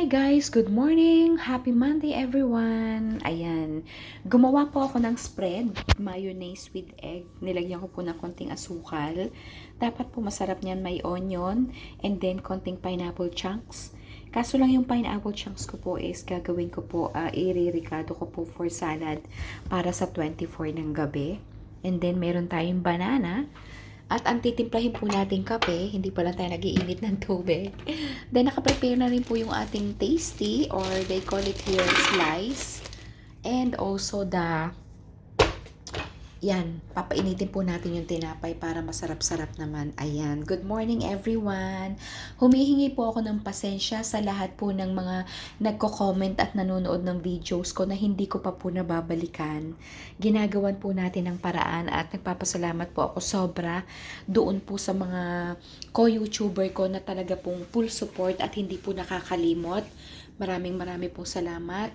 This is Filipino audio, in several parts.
Hi guys! Good morning! Happy Monday everyone! Ayan, gumawa po ako ng spread, mayonnaise with egg. Nilagyan ko po ng konting asukal. Dapat po masarap niyan, may onion and then konting pineapple chunks. Kaso lang yung pineapple chunks ko po is gagawin ko po, iriricado ko po for salad para sa 24 ng gabi. And then meron tayong banana. At ang titimplahin po natin kape, hindi pa lang tayo nag-iinit ng tubig. Then, nakaprepare na rin po yung ating tasty or they call it here slice. And also yan, papainitin po natin yung tinapay para masarap-sarap naman. Ayan, good morning everyone! Humihingi po ako ng pasensya sa lahat po ng mga nagko-comment at nanonood ng videos ko na hindi ko pa po nababalikan. Ginagawan po natin ng paraan at nagpapasalamat po ako sobra doon po sa mga ko-YouTuber ko na talaga pong full support at hindi po nakakalimot. Maraming pong salamat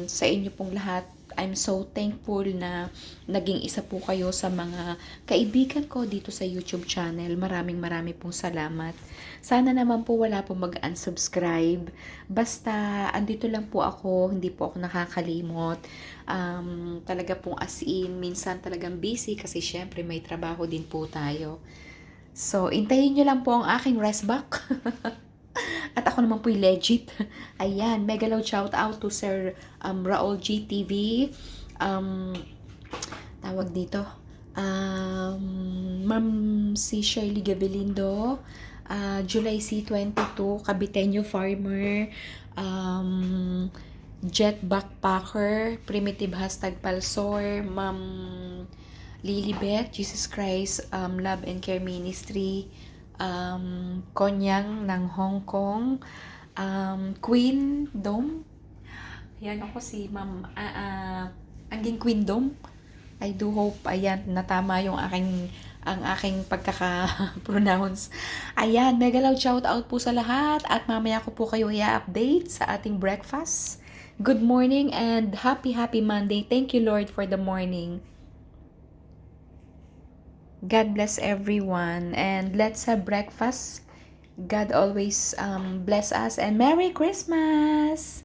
sa inyo pong lahat. I'm so thankful na naging isa po kayo sa mga kaibigan ko dito sa YouTube channel. Maraming pong salamat. Sana naman po wala po mag-unsubscribe. Basta andito lang po ako, hindi po ako nakakalimot. Talaga pong as in, minsan talagang busy kasi syempre may trabaho din po tayo. So, intayin nyo lang po ang aking rest back. At ako naman po'y legit. Ayan, mega loud shout out to Sir Raul GTV. Tawag dito. Ma'am si Shirley Gavelindo. July C22, Cabiteño Farmer. Jet Backpacker. Primitive Hashtag Palsor. Ma'am Lilibet, Jesus Christ, Love and Care Ministry. Konyang ng Hong Kong, Queen Dome. Yan ako si Ma'am Angging Queen Dome. I do hope ayan natama yung aking pagkaka-pronounce. Ayan, mega loud shout out po sa lahat at mamaya ko po kayo i-update sa ating breakfast. Good morning and happy Monday. Thank you Lord for the morning. God bless everyone and let's have breakfast. God always bless us and Merry Christmas!